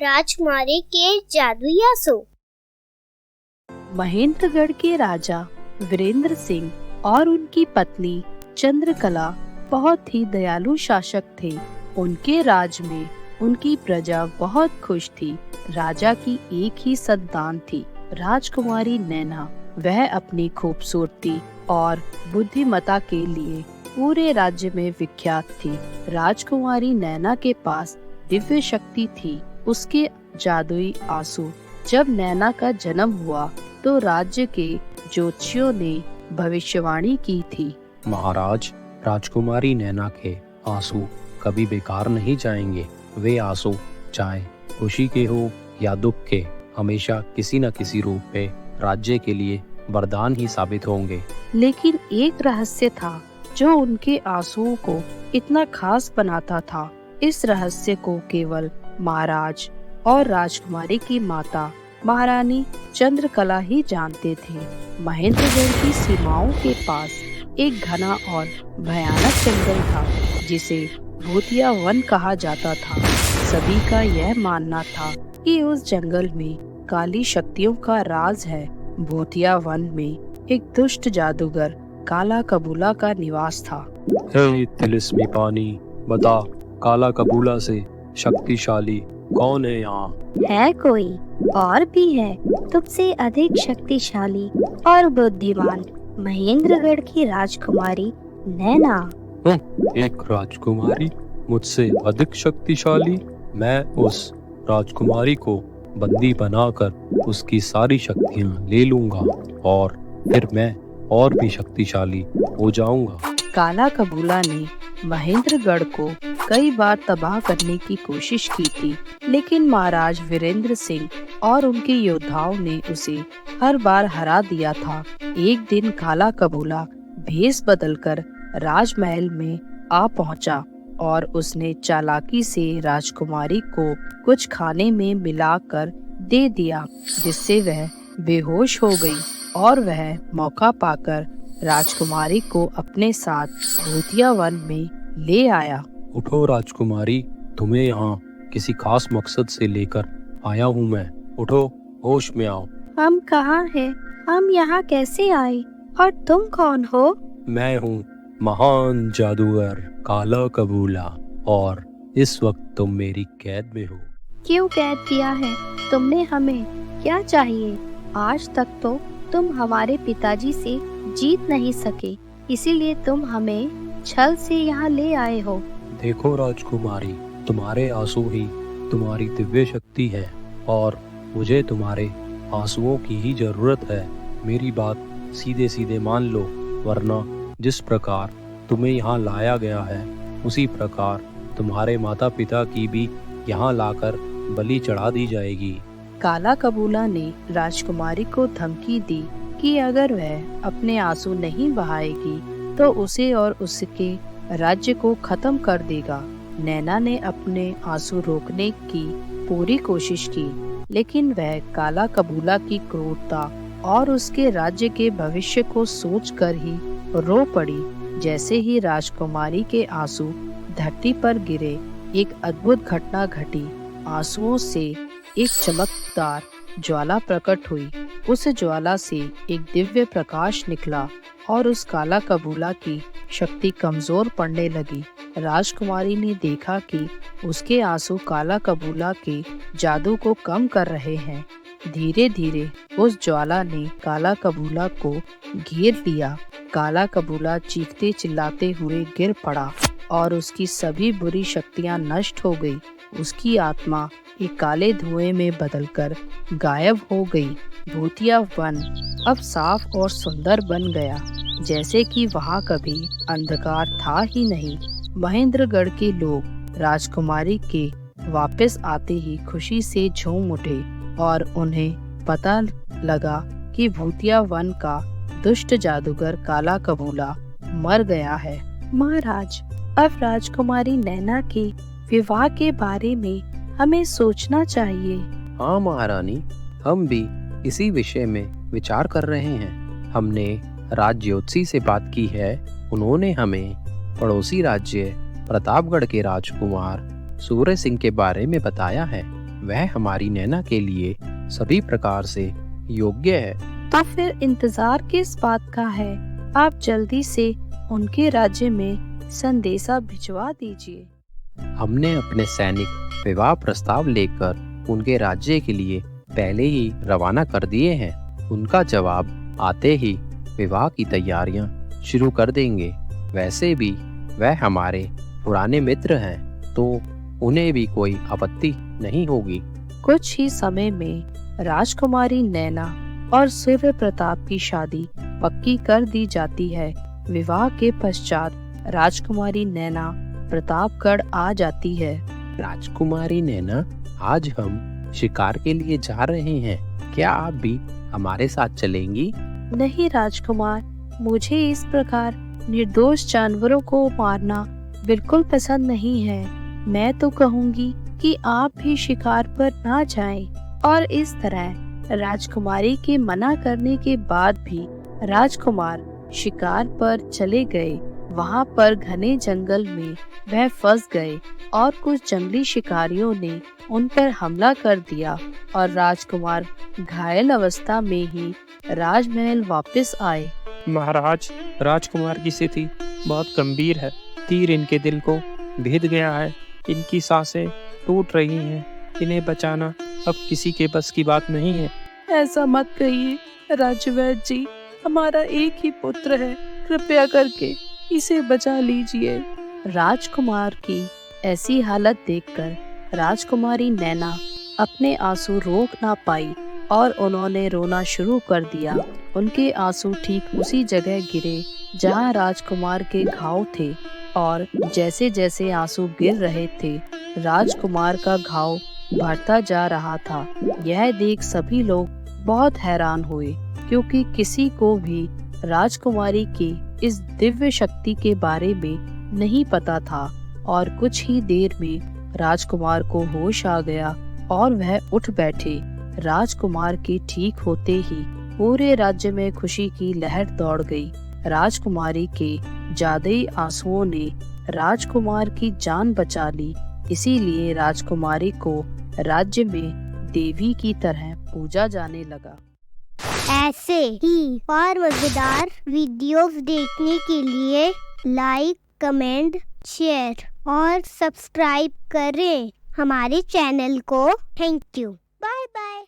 राजकुमारी के जादुई आंसू। महेंद्रगढ़ के राजा वीरेंद्र सिंह और उनकी पत्नी चंद्रकला बहुत ही दयालु शासक थे। उनके राज में उनकी प्रजा बहुत खुश थी। राजा की एक ही संतान थी, राजकुमारी नैना। वह अपनी खूबसूरती और बुद्धिमता के लिए पूरे राज्य में विख्यात थी। राजकुमारी नैना के पास दिव्य शक्ति थी, उसके जादुई आंसू। जब नैना का जन्म हुआ तो राज्य के ज्योतिषियों ने भविष्यवाणी की थी। महाराज, राजकुमारी नैना के आंसू कभी बेकार नहीं जाएंगे। वे आंसू चाहे खुशी के हो या दुख के, हमेशा किसी न किसी रूप में राज्य के लिए वरदान ही साबित होंगे। लेकिन एक रहस्य था जो उनके आंसुओं को इतना खास बनाता था। इस रहस्य को केवल महाराज और राजकुमारी की माता महारानी चंद्रकला ही जानते थे। महेंद्रगढ़ की सीमाओं के पास एक घना और भयानक जंगल था जिसे भूतिया वन कहा जाता था। सभी का यह मानना था कि उस जंगल में काली शक्तियों का राज है। भूतिया वन में एक दुष्ट जादूगर काला कबूला का निवास था। हे तिलिस्मी पानी, बता, काला कबूला से शक्तिशाली कौन है यहाँ? है कोई और भी है, तुमसे अधिक शक्तिशाली और बुद्धिमान, महेंद्रगढ़ की राजकुमारी नैना। एक राजकुमारी मुझसे अधिक शक्तिशाली? मैं उस राजकुमारी को बंदी बनाकर उसकी सारी शक्तियाँ ले लूंगा और फिर मैं और भी शक्तिशाली हो जाऊंगा। काला कबूला ने महेंद्रगढ़ को कई बार तबाह करने की कोशिश की थी, लेकिन महाराज वीरेंद्र सिंह और उनके योद्धाओं ने उसे हर बार हरा दिया था। एक दिन काला कबूला भेष बदलकर राजमहल में आ पहुंचा और उसने चालाकी से राजकुमारी को कुछ खाने में मिलाकर दे दिया, जिससे वह बेहोश हो गई और वह मौका पाकर राजकुमारी को अपने साथ भूतिया वन में ले आया। उठो राजकुमारी, तुम्हें यहाँ किसी खास मकसद से लेकर आया हूँ मैं। उठो, होश में आओ। हम कहाँ हैं? हम यहाँ कैसे आए? और तुम कौन हो? मैं हूँ महान जादूगर काला कबूला और इस वक्त तुम मेरी कैद में हो। क्यों कैद किया है तुमने हमें? क्या चाहिए? आज तक तो तुम हमारे पिताजी से जीत नहीं सके, इसीलिए तुम हमें छल से यहाँ ले आए हो। देखो राजकुमारी, तुम्हारे आंसू ही तुम्हारी दिव्य शक्ति है और मुझे तुम्हारे आंसुओं की ही जरूरत है। मेरी बात सीधे सीधे मान लो, वरना जिस प्रकार तुम्हें यहाँ लाया गया है उसी प्रकार तुम्हारे माता पिता की भी यहाँ लाकर बलि चढ़ा दी जाएगी। काला कबूला ने राजकुमारी को धमकी दी कि अगर वह अपने आंसू नहीं बहाएगी तो उसे और उसके राज्य को खत्म कर देगा। नैना ने अपने आंसू रोकने की पूरी कोशिश की, लेकिन वह काला कबूला की क्रूरता और उसके राज्य के भविष्य को सोचकर ही रो पड़ी। जैसे ही राजकुमारी के आंसू धरती पर गिरे, एक अद्भुत घटना घटी। आंसुओं से एक चमकदार ज्वाला प्रकट हुई। उस ज्वाला से एक दिव्य प्रकाश निकला और उस काला कबूला की शक्ति कमजोर पड़ने लगी। राजकुमारी ने देखा कि उसके आंसू काला कबूला के जादू को कम कर रहे हैं। धीरे धीरे उस ज्वाला ने काला कबूला को घेर लिया। काला कबूला चीखते चिल्लाते हुए गिर पड़ा और उसकी सभी बुरी शक्तियां नष्ट हो गई। उसकी आत्मा एक काले धुएं में बदलकर गायब हो गई। भूतिया वन अब साफ और सुंदर बन गया, जैसे कि वहाँ कभी अंधकार था ही नहीं। महेंद्रगढ़ के लोग राजकुमारी के वापस आते ही खुशी से झूम उठे और उन्हें पता लगा कि भूतिया वन का दुष्ट जादूगर काला कबूला मर गया है। महाराज, अब राजकुमारी नैना के विवाह के बारे में हमें सोचना चाहिए। हाँ महारानी, हम भी इसी विषय में विचार कर रहे हैं। हमने राजज्योतिषी से बात की है। उन्होंने हमें पड़ोसी राज्य प्रतापगढ़ के राजकुमार सूर्य सिंह के बारे में बताया है। वह हमारी नैना के लिए सभी प्रकार से योग्य है। तो फिर इंतजार किस बात का है? आप जल्दी से उनके राज्य में संदेशा भिजवा दीजिए। हमने अपने सैनिक विवाह प्रस्ताव लेकर उनके राज्य के लिए पहले ही रवाना कर दिए हैं। उनका जवाब आते ही विवाह की तैयारियां शुरू कर देंगे। वैसे भी वह हमारे पुराने मित्र हैं, तो उन्हें भी कोई आपत्ति नहीं होगी। कुछ ही समय में राजकुमारी नैना और सूर्य प्रताप की शादी पक्की कर दी जाती है। विवाह के पश्चात राजकुमारी नैना प्रतापगढ़ आ जाती है। राजकुमारी नैना, आज हम शिकार के लिए जा रहे हैं, क्या आप भी हमारे साथ चलेंगी? नहीं राजकुमार, मुझे इस प्रकार निर्दोष जानवरों को मारना बिल्कुल पसंद नहीं है। मैं तो कहूँगी कि आप भी शिकार पर ना जाएं। और इस तरह राजकुमारी के मना करने के बाद भी राजकुमार शिकार पर चले गए। वहाँ पर घने जंगल में वह फंस गए और कुछ जंगली शिकारियों ने उन पर हमला कर दिया और राजकुमार घायल अवस्था में ही राजमहल वापस आए। महाराज, राजकुमार की स्थिति बहुत गंभीर है। तीर इनके दिल को भेद गया है। इनकी सांसें टूट रही हैं। इन्हें बचाना अब किसी के बस की बात नहीं है। ऐसा मत कहिए राजवैद्य जी, हमारा एक ही पुत्र है, कृपया करके इसे बचा लीजिए। राजकुमार की ऐसी हालत देखकर राजकुमारी नैना अपने आंसू रोक ना पाई और उन्होंने रोना शुरू कर दिया। उनके आंसू ठीक उसी जगह गिरे जहां राजकुमार के घाव थे और जैसे जैसे आंसू गिर रहे थे, राजकुमार का घाव बढ़ता जा रहा था। यह देख सभी लोग बहुत हैरान हुए, क्योंकि किसी को भी राजकुमारी की इस दिव्य शक्ति के बारे में नहीं पता था। और कुछ ही देर में राजकुमार को होश आ गया और वह उठ बैठे। राजकुमार के ठीक होते ही पूरे राज्य में खुशी की लहर दौड़ गई। राजकुमारी के जादुई आंसुओं ने राजकुमार की जान बचा ली। इसीलिए राजकुमारी को राज्य में देवी की तरह पूजा जाने लगा। ऐसे ही और मजेदार वीडियोस देखने के लिए लाइक, कमेंट, शेयर और सब्सक्राइब करें हमारे चैनल को। Thank you. Bye bye.